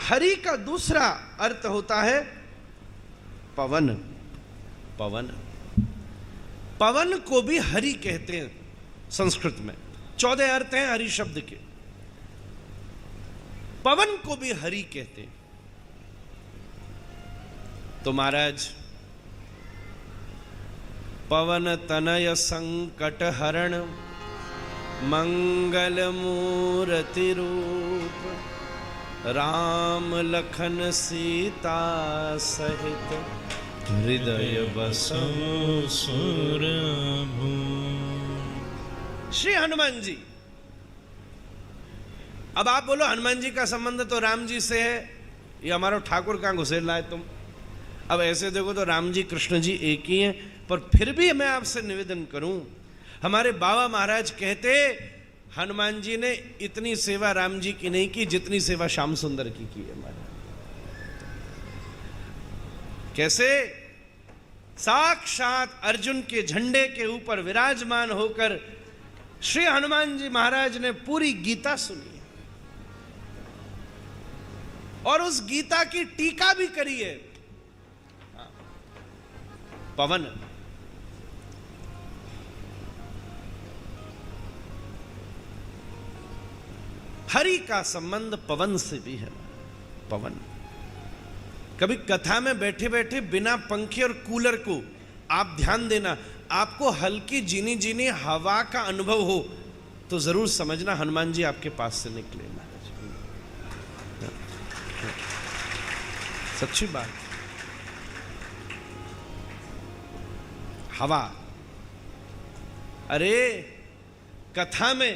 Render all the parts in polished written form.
हरि का दूसरा अर्थ होता है पवन। पवन, पवन को भी हरि कहते हैं संस्कृत में। 14 अर्थ हैं हरि शब्द के। पवन को भी हरि कहते हैं। तो महाराज, पवन तनय संकट हरण मंगल मूर्ति रूप, राम लखन सीता सहित हृदय बसो सुरभूप। श्री हनुमान जी। अब आप बोलो हनुमान जी का संबंध तो राम जी से है, ये हमारा ठाकुर कहां घुसेड़ लाए तुम। अब ऐसे देखो तो राम जी कृष्ण जी एक ही हैं, पर फिर भी मैं आपसे निवेदन करूं, हमारे बाबा महाराज कहते हनुमान जी ने इतनी सेवा राम जी की नहीं की जितनी सेवा श्याम सुंदर की है महाराज। कैसे? साक्षात अर्जुन के झंडे के ऊपर विराजमान होकर श्री हनुमान जी महाराज ने पूरी गीता सुनी और उस गीता की टीका भी करी है। पवन, हरि का संबंध पवन से भी है। पवन, कभी कथा में बैठे बैठे बिना पंखे और कूलर को आप ध्यान देना, आपको हल्की जीनी जीनी हवा का अनुभव हो तो जरूर समझना हनुमान जी आपके पास से निकले महाराज। सच्ची बात। हवा, अरे कथा में,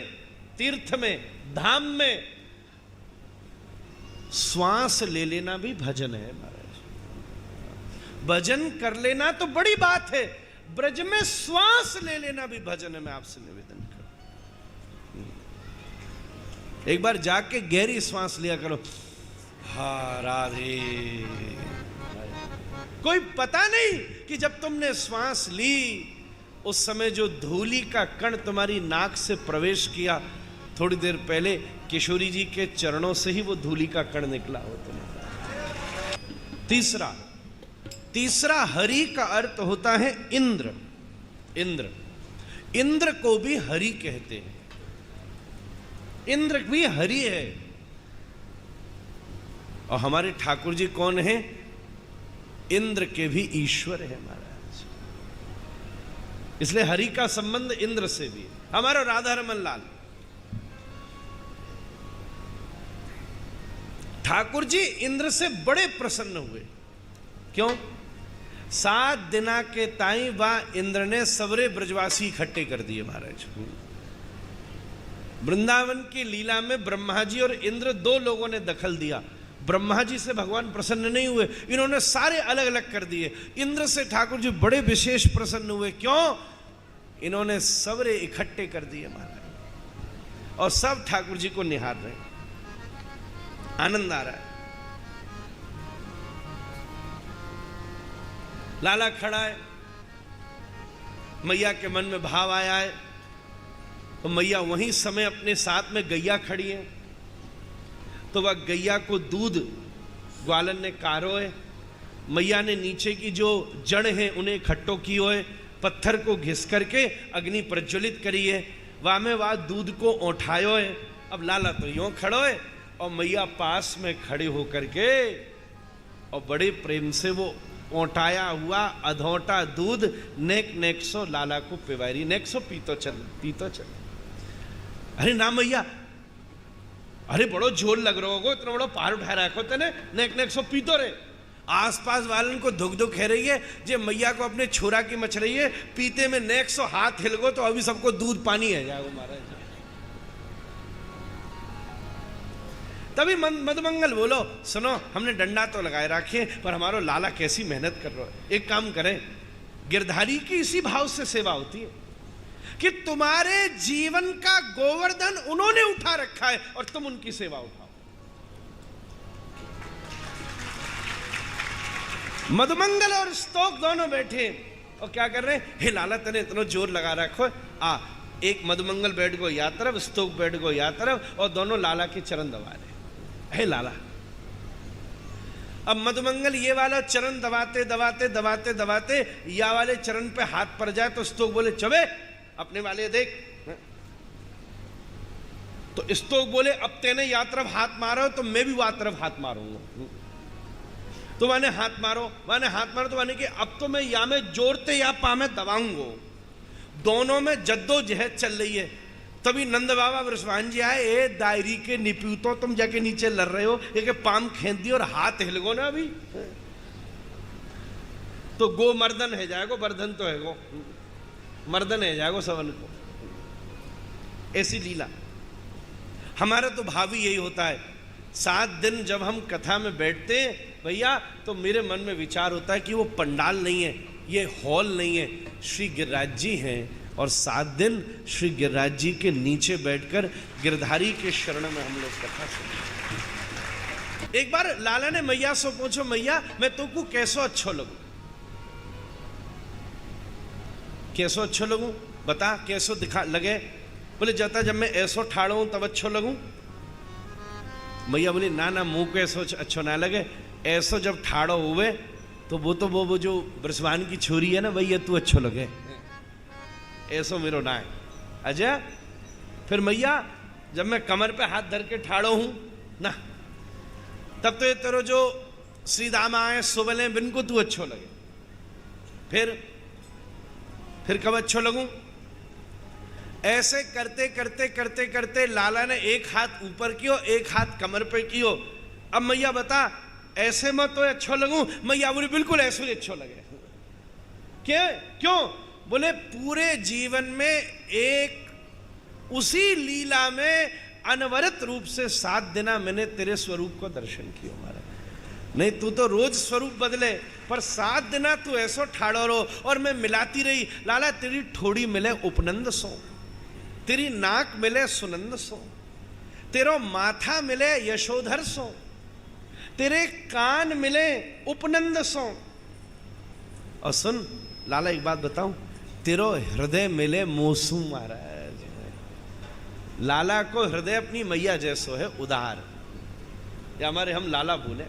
तीर्थ में, धाम में श्वास ले लेना भी भजन है महाराज। भजन कर लेना तो बड़ी बात है, ब्रज में श्वास ले लेना भी भजन है। मैं आपसे निवेदन करूं, एक बार जाके गहरी श्वास लिया करो। हा राधे। कोई पता नहीं कि जब तुमने श्वास ली उस समय जो धूली का कण तुम्हारी नाक से प्रवेश किया, थोड़ी देर पहले किशोरी जी के चरणों से ही वो धूली का कण निकला हो तुम्हें। तीसरा हरि का अर्थ होता है इंद्र। इंद्र, इंद्र को भी हरि कहते हैं। इंद्र भी हरि है। और हमारे ठाकुर जी कौन है? इंद्र के भी ईश्वर है महाराज। इसलिए हरि का संबंध इंद्र से भी है। हमारा राधा रमन लाल ठाकुर जी इंद्र से बड़े प्रसन्न हुए। क्यों? 7 दिना के ताई वह इंद्र ने सवरे ब्रजवासी इकट्ठे कर दिए महाराज। वृंदावन की लीला में ब्रह्मा जी और इंद्र 2 लोगों ने दखल दिया। ब्रह्मा जी से भगवान प्रसन्न नहीं हुए, इन्होंने सारे अलग अलग कर दिए। इंद्र से ठाकुर जी बड़े विशेष प्रसन्न हुए। क्यों? इन्होंने सवरे इकट्ठे कर दिए महाराज और सब ठाकुर जी को निहार रहे, आनंद आ रहा है। लाला खड़ा है, मैया के मन में भाव आया है तो मैया वहीं समय अपने साथ में गैया खड़ी है, तो वह गैया को दूध ग्वालन ने कारो है। मैया ने नीचे की जो जड़ है उन्हें इकट्ठो कियो है, पत्थर को घिस करके अग्नि प्रज्वलित करी है, वह में वह दूध को उठायो है। अब लाला तो यूं खड़ो है और मैया पास में खड़े होकर के और बड़े प्रेम से वो ओटाया हुआ अधोटा दूध नेक नेक सो लाला को पिवारी। नेक सो पीतो चल, पीतो चल। अरे ना मैया, अरे बड़ो जोर लग रहा होगा, इतना बड़ो पार उठा रखो तेने, नेक नेक सो पीतो रे। आसपास वालन को धुक धुक है रही है, जे मैया को अपने छोरा की मच रही है, पीते में नेक सो हाथ हिल गो तो अभी सबको दूध पानी है जाओ महाराज। तभी मधुमंगल बोलो, सुनो हमने डंडा तो लगाए रखे पर हमारो लाला कैसी मेहनत कर रहा है। एक काम करें, गिरधारी की इसी भाव से सेवा होती है कि तुम्हारे जीवन का गोवर्धन उन्होंने उठा रखा है और तुम उनकी सेवा उठाओ। मधुमंगल और स्तोक दोनों बैठे और क्या कर रहे हैं? हे लाला तने इतना जोर लगा रखो। एक मधुमंगल बैठ गो या तरफ, स्तोक बैठ गो या तरफ और दोनों लाला के चरण दबा रहे। हे लाला, अब मधुमंगल ये वाला चरण दबाते दबाते दबाते दबाते या वाले चरण पे हाथ पड़ जाए तो स्तोक बोले चबे अपने वाले देख। तो स्तोक बोले अब तेने या तरफ हाथ मारो तो मैं भी वहां तरफ हाथ मारूंगा। तो माने हाथ मारो, माने हाथ मारो, तो माने कि अब तो मैं या में जोड़ते या पा में दबाऊंगा। दोनों में जद्दोजहद चल रही है। तभी नंद बाबा वृषभान जी आए, ए दायरी के निप्यूतो तुम जाके नीचे लड़ रहे हो, ये पाम खेत दी और हाथ हिल गो ना अभी। तो गो मर्दन है जाएगो, वर्धन तो है गो मर्दन है जाएगो सवन को। ऐसी लीला हमारा तो भाव ही यही होता है। 7 दिन जब हम कथा में बैठते हैं भैया, तो मेरे मन में विचार होता है कि वो पंडाल नहीं है, ये हॉल नहीं है, श्री गिरिराज जी हैं। और 7 दिन श्री गिरिराज जी के नीचे बैठकर गिरधारी के शरण में हम लोग कथा सुनते। एक बार लाला ने मैया से पूछो, मैया मैं तुमको कैसो अच्छो लगू, कैसो अच्छो लगू बता, कैसो दिखा लगे। बोले जाता जब मैं ऐसो ठाड़ो हूं तब अच्छो लगूं। मैया बोली ना ना मुंह को ऐसो अच्छो ना लगे, ऐसो जब ठाड़ो हुए तो वो जो ब्रसवान की छोरी है ना भैया तू अच्छो लगे, ऐसो मेरो ना है अजय। फिर मैया जब मैं कमर पे हाथ धर के ठाड़ो हूं ना, तब तो ये तेरो जो श्री दाम आए सुबले बिन को तू अच्छो लगे। फिर कब अच्छो लगूं। ऐसे करते करते करते करते लाला ने एक हाथ ऊपर कियो, एक हाथ कमर पे कियो। अब मैया बता ऐसे मत तो अच्छो लगूं। मैया बोली बिल्कुल ऐसे ही अच्छो लगे। क्यों? बोले पूरे जीवन में एक उसी लीला में अनवरत रूप से 7 दिन मैंने तेरे स्वरूप को दर्शन किया हमारा। नहीं तू तो रोज स्वरूप बदले, पर 7 दिन तू ऐसो ठाड़ो रो। और मैं मिलाती रही, लाला तेरी ठोड़ी मिले उपनंद सो, तेरी नाक मिले सुनंद सो, तेरो माथा मिले यशोधर सो, तेरे कान मिले उपनंद सो। और सुन लाला एक बात बताऊं, तेरो हृदय मिले मोसू महाराज। लाला को हृदय अपनी मैया जैसो है उदार, या हमारे हम लाला बोले।